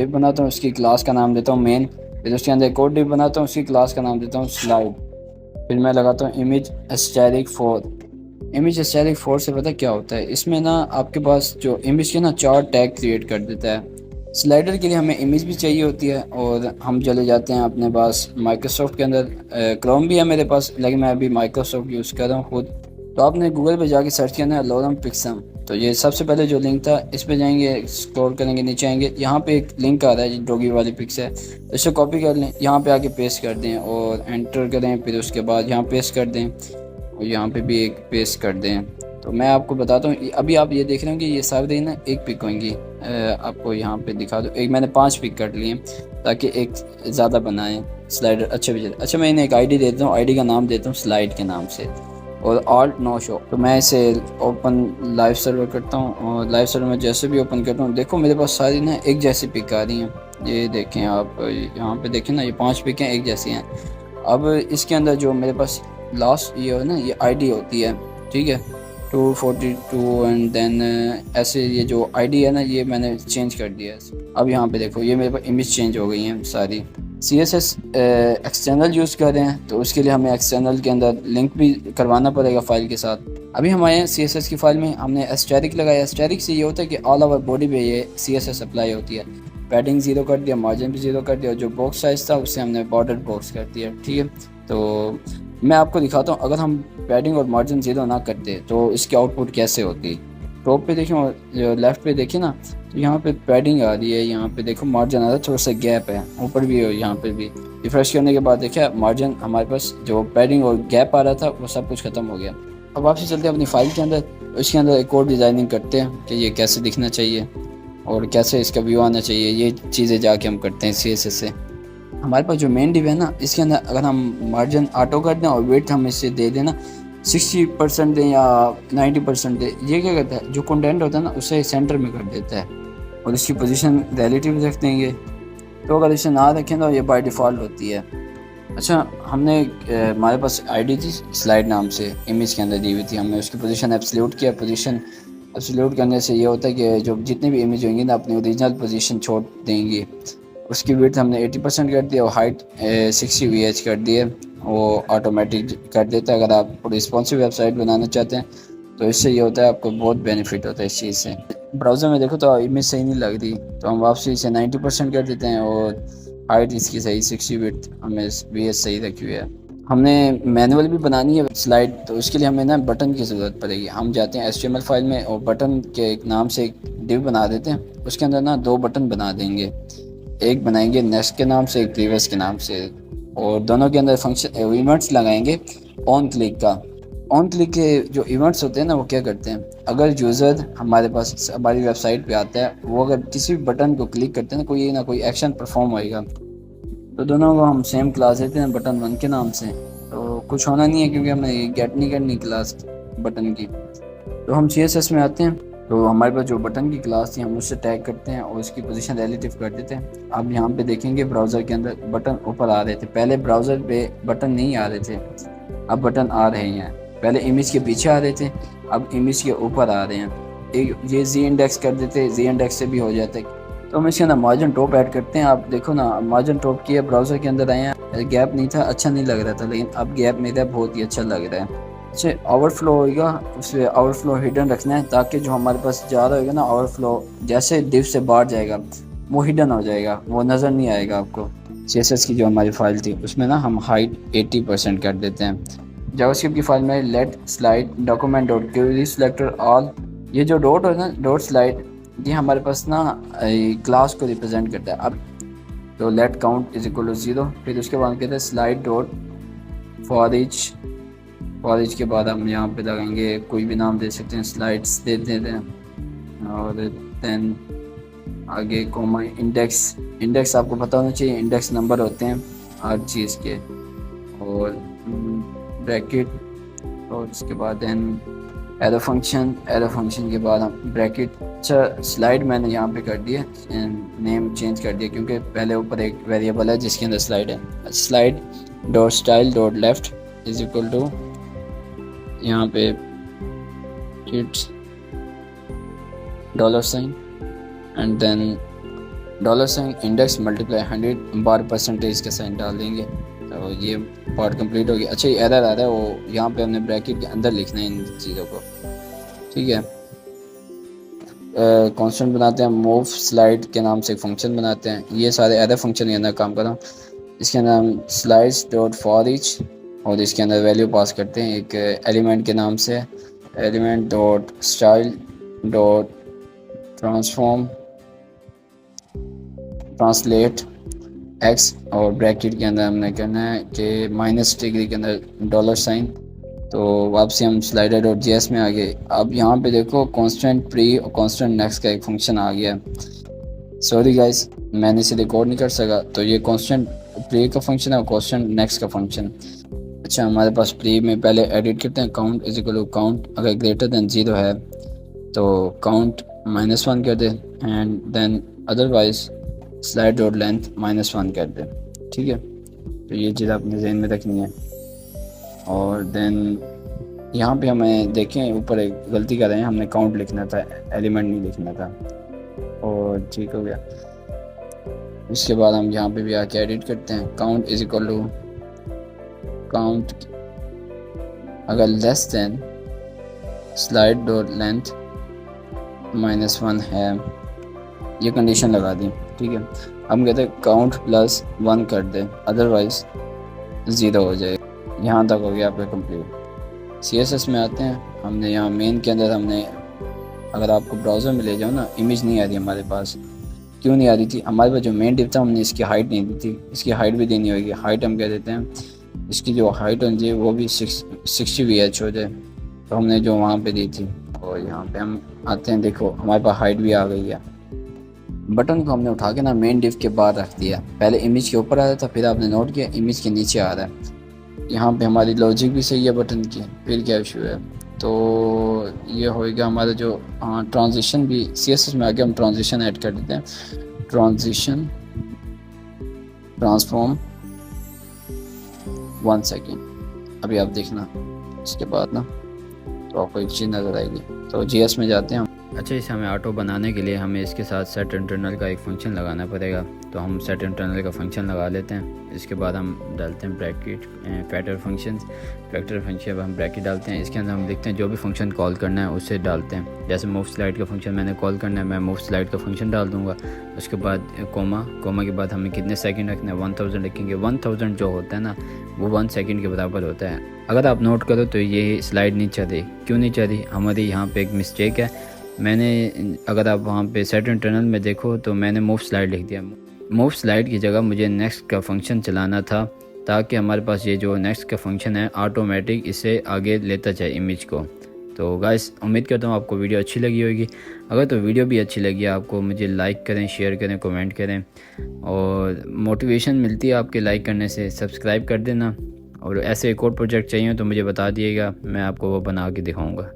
Div बनाता हूँ, उसकी क्लास का नाम देता हूँ मेन। फिर उसके अंदर एक और डिव बनाता हूँ, उसकी क्लास का नाम देता हूँ स्लाइड। फिर मैं लगाता हूँ इमेज एस्टेरिक 4। इमेज एस्टेरिक 4 से पता क्या होता है, इसमें ना आपके पास जो इमेज के ना 4 टैग क्रिएट कर देता है। स्लाइडर के लिए हमें इमेज भी चाहिए होती है, और हम चले जाते हैं अपने पास माइक्रोसॉफ्ट के अंदर। क्रोम भी है मेरे पास, लेकिन मैं अभी माइक्रोसॉफ्ट यूज़ कर रहा हूँ खुद। तो आपने गूगल पे जाके सर्च किया ना लोरम पिक्सम, तो ये सबसे पहले जो लिंक था इस पे जाएंगे, स्क्रॉल करेंगे नीचे आएंगे, यहाँ पे एक लिंक आ रहा है डॉगी वाली पिक्स है, तो इसे कॉपी कर लें, यहाँ पे आके पेस्ट कर दें और एंटर करें। फिर उसके बाद यहाँ पेस्ट कर दें और यहाँ पे भी एक पेस्ट कर दें। तो मैं आपको बताता हूँ, अभी आप ये देख रहे हो कि ये सारे ना एक पिक होंगी। आपको यहाँ पे दिखा दो, एक मैंने 5 पिक कर लिए ताकि एक ज़्यादा बनाएं स्लाइडर अच्छे भी। अच्छा, मैं इन्हें एक आईडी देता हूँ, आईडी का नाम देता हूँ स्लाइड के नाम से, और ऑल्ट नो शो। तो मैं इसे ओपन लाइव सर्वर करता हूँ, और लाइव सर्वर में जैसे भी ओपन करता हूँ, देखो मेरे पास सारी ना एक जैसी पिक आ रही हैं। ये देखें आप, यहाँ पे देखें ना, ये 5 पिक हैं, एक जैसी हैं। अब इसके अंदर जो मेरे पास लास्ट ये हो ना, ये आईडी होती है, ठीक है, 242, एंड देन ऐसे ये जो आईडी है ना, ये मैंने चेंज कर दिया है। अब यहाँ पे देखो, ये मेरे पास इमेज चेंज हो गई हैं सारी। CSS एक्सटर्नल यूज़ कर रहे हैं, तो उसके लिए हमें एक्सटर्नल के अंदर लिंक भी करवाना पड़ेगा फाइल के साथ। अभी हमारे CSS की फाइल में हमने एस्टेरिक लगाया। एस्टेरिक से ये होता है कि ऑल ओवर बॉडी पे ये CSS अप्लाई होती है। पैडिंग 0 कर दिया, मार्जिन भी 0 कर दिया, जो बॉक्स साइज़ था उससे हमने बॉर्डर बॉक्स कर दिया, ठीक है। तो मैं आपको दिखाता हूँ, अगर हम पैडिंग और मार्जिन 0 ना करते तो इसकी आउटपुट कैसे होती। टॉप पे देखिए और जो लेफ़्ट पे देखिए ना, तो यहाँ पे पैडिंग आ रही है, यहाँ पे देखो मार्जिन आ रहा है, थोड़ा सा गैप है, ऊपर भी है, यहाँ पे भी। रिफ्रेश करने के बाद देखिए मार्जिन, हमारे पास जो पैडिंग और गैप आ रहा था वो सब कुछ ख़त्म हो गया। अब वापसी चलते हैं अपनी फाइल के अंदर, इसके अंदर एक और डिज़ाइनिंग करते हैं कि ये कैसे दिखना चाहिए और कैसे इसका व्यू आना चाहिए। ये चीज़ें जाके हम करते हैं CSS से। हमारे पास जो मेन डिव है ना, इसके अंदर अगर हम मार्जिन ऑटो कर दें और वेट हम इसे दे देना 60% दें या 90% दें, ये क्या करता है, जो कंटेंट होता है ना उसे सेंटर में कर देता है, और इसकी पोजीशन रिलेटिव रख देंगे। तो अगर इसे ना रखें तो ये बाय डिफ़ॉल्ट होती है। अच्छा, हमने हमारे पास आईडी थी स्लाइड नाम से, इमेज के अंदर दी हुई थी, हमने उसकी पोजीशन एब्सोल्यूट किया। पोजीशन एब्सोल्यूट करने से ये होता है कि जो जितने भी इमेज होंगी ना अपनी ओरिजिनल पोजीशन छोड़ देंगी। उसकी विड्थ हमने 80% कर दिया और हाइट 60 VH कर दिए, वो ऑटोमेटिक कर देता है। अगर आप रिस्पॉन्सिव वेबसाइट बनाना चाहते हैं तो इससे ये होता है, आपको बहुत बेनिफिट होता है इस चीज़ से। ब्राउज़र में देखो तो इमेज सही नहीं लग रही, तो हम वापसी इसे 90% कर देते हैं, और हाइट इसकी सही 60, विड्थ हमने VH सही रखी हुई है। हमने मैनुअल भी बनानी है स्लाइड, तो उसके लिए हमें ना बटन की ज़रूरत पड़ेगी। हम जाते हैं HTML फाइल में और बटन के एक नाम से एक डिव बना देते हैं, उसके अंदर ना 2 बटन बना देंगे, एक बनाएंगे नेक्स्ट के नाम से, एक प्रीवियस के नाम से, और दोनों के अंदर फंक्शन इवेंट्स लगाएंगे ऑन क्लिक का। ऑन क्लिक के जो इवेंट्स होते हैं ना, वो क्या करते हैं, अगर यूज़र हमारे पास हमारी वेबसाइट पे आता है, वो अगर किसी भी बटन को क्लिक करते हैं ना कोई एक्शन परफॉर्म होएगा। तो दोनों को हम सेम क्लास देते हैं बटन 1 के नाम से, तो कुछ होना नहीं है क्योंकि हमने गेट नहीं करनी क्लास बटन की। तो हम CSS में आते हैं, तो हमारे पास जो बटन की क्लास थी हम उससे टैग करते हैं और उसकी पोजीशन रिलेटिव कर देते हैं। अब यहाँ पे देखेंगे ब्राउज़र के अंदर बटन ऊपर आ रहे थे, पहले ब्राउज़र पे बटन नहीं आ रहे थे, अब बटन आ रहे हैं। पहले इमेज के पीछे आ रहे थे, अब इमेज के ऊपर आ रहे हैं। एक ये Z इंडेक्स कर देते, Z इंडेक्स से भी हो जाता है। तो हम इसके अंदर मार्जिन टॉप ऐड करते हैं। आप देखो ना, मार्जिन टॉप किया, ब्राउज़र के अंदर आए हैं, गैप नहीं था, अच्छा नहीं लग रहा था, लेकिन अब गैप मेरा बहुत ही अच्छा लग रहा है। अच्छा, ओवरफ्लो होगा, उसमें ओवरफ्लो हिडन रखना है, ताकि जो हमारे पास जा रहा होगा ना ओवरफ्लो, जैसे डिव से बाहर जाएगा वो हिडन हो जाएगा, वो नज़र नहीं आएगा आपको। CSS की जो हमारी फाइल थी उसमें ना हम हाइट 80% कर देते हैं। जावास्क्रिप्ट की फाइल में let slide document dot query selector all, ये जो डॉट है ना, डॉट स्लाइड, ये हमारे पास ना क्लास को रिप्रेजेंट करता है। अब तो let count is equal to 0, फिर उसके बाद कहते हैं स्लाइड डॉट फॉर ईच के बाद हम यहाँ पे लगाएंगे, कोई भी नाम दे सकते हैं, स्लाइड्स दे देते हैं, और देन आगे कोमा इंडेक्स आपको पता होना चाहिए, इंडेक्स नंबर होते हैं हर चीज़ के, और ब्रैकेट, और उसके बाद देन एरो फंक्शन के बाद हम ब्रैकेट। अच्छा, स्लाइड मैंने यहाँ पे कर दिया, नेम चेंज कर दिया क्योंकि पहले ऊपर एक वेरिएबल है जिसके अंदर स्लाइड है। Slide dot style dot left is equal to, यहाँ पे $, and then dollar sign index multiply 100 बार परसेंटेज का साइन डाल देंगे। तो ये पार्ट कंप्लीट हो गया। अच्छा ये एरर आ रहा है, वो यहाँ पे हमने ब्रैकेट के अंदर लिखना है इन चीज़ों को, ठीक है। कांस्टेंट बनाते हैं, मूव स्लाइड के नाम से एक फंक्शन बनाते हैं। ये सारे एरर फंक्शन के अंदर काम कर रहा हूँ। इसके अंदर हम स्लाइड्स डॉट फॉर ईच और इसके अंदर वैल्यू पास करते हैं एक एलिमेंट के नाम से, element dot style dot transform translate x, और ब्रैकेट के अंदर हमने करना है कि माइनस डिग्री के अंदर डॉलर साइन। तो वापसी हम स्लाइडर डॉट जीएस में आ गए। अब यहाँ पे देखो कांस्टेंट प्री और कांस्टेंट नेक्स्ट का एक फंक्शन आ गया। सॉरी गाइस, मैंने इसे रिकॉर्ड नहीं कर सका। तो ये कांस्टेंट प्री का फंक्शन है और कांस्टेंट नेक्स्ट का फंक्शन। अच्छा हमारे पास प्री में पहले एडिट करते हैं, count is equal to count, अगर ग्रेटर देन 0 है तो काउंट -1 कर दे, and then otherwise slide dot length -1 कर दे, ठीक है। तो ये चीज़ आपने जहन में रखनी है। और देन यहाँ पे हमें देखें ऊपर एक गलती कर रहे हैं, हमने काउंट लिखना था, एलिमेंट नहीं लिखना था, और ठीक हो गया। इसके बाद हम यहाँ पे भी आके एडिट करते हैं, count is equal to count अगर less than slide dot length -1 है, ये कंडीशन लगा दी, ठीक है। हम कहते हैं काउंट +1 कर दे, अदरवाइज 0 हो जाए। यहाँ तक हो गया आपका कंप्लीट। CSS में आते हैं, हमने यहाँ मेन के अंदर हमने, अगर आपको ब्राउज़र में ले जाओ ना, इमेज नहीं आ रही हमारे पास। क्यों नहीं आ रही थी? हमारे पास जो मेन डिव था हमने इसकी हाइट नहीं दी थी, इसकी हाइट भी देनी होगी। हाइट हम कह देते हैं इसकी जो हाइट होनी चाहिए वो भी 60 VH हो जाए, तो हमने जो वहाँ पे दी थी। और यहाँ पे हम आते हैं, देखो हमारे पास हाइट भी आ गई है। बटन को हमने उठा के ना मेन डिव के बाहर रख दिया, पहले इमेज के ऊपर आ रहा था, फिर आपने नोट किया इमेज के नीचे आ रहा है। यहाँ पे हमारी लॉजिक भी सही है बटन की, फिर क्या इशू है। तो ये होएगा हमारा जो ट्रांजिशन भी CSS में आगे हम ट्रांजिशन ऐड कर देते हैं, ट्रांजिशन ट्रांसफॉर्म 1 सेकेंड। अभी आप देखना इसके बाद ना तो आपको एक चीज़ नज़र आएगी। तो GS में जाते हैं हम। अच्छा, इसे हमें ऑटो बनाने के लिए हमें इसके साथ सेट इंटरनल का एक फ़ंक्शन लगाना पड़ेगा। तो हम सेट इंटरनल का फ़ंक्शन लगा लेते हैं। इसके बाद हम डालते हैं ब्रैकेट फैक्टर फंक्शन हम ब्रैकेट डालते हैं। इसके अंदर हम लिखते हैं जो भी फंक्शन कॉल करना है उसे डालते हैं। जैसे मूव स्लाइड का फंक्शन मैंने कॉल करना है, मैं मूव स्लाइड का फंक्शन डाल दूँगा। उसके बाद कोमा के बाद हमें कितने सेकंड रखना है, 1000 रखेंगे। 1000 जो होता है ना वो 1 सेकंड के बराबर होता है। अगर आप नोट करो तो ये स्लाइड नहीं चल रही, क्यों नहीं चल रही? हमारी यहाँ पे एक मिस्टेक है। मैंने, अगर आप वहाँ पे सेट इंटरनल में देखो तो मैंने मूव स्लाइड लिख दिया। मूव स्लाइड की जगह मुझे नेक्स्ट का फंक्शन चलाना था, ताकि हमारे पास ये जो नेक्स्ट का फंक्शन है ऑटोमेटिक इसे आगे लेता जाए इमेज को। तो गाइस, उम्मीद करता हूँ आपको वीडियो अच्छी लगी होगी। अगर तो वीडियो भी अच्छी लगी आपको, मुझे लाइक करें, शेयर करें, कमेंट करें, और मोटिवेशन मिलती है आपके लाइक करने से। सब्सक्राइब कर देना, और ऐसे एक और प्रोजेक्ट चाहिए तो मुझे बता दिएगा, मैं आपको वो बना के दिखाऊँगा।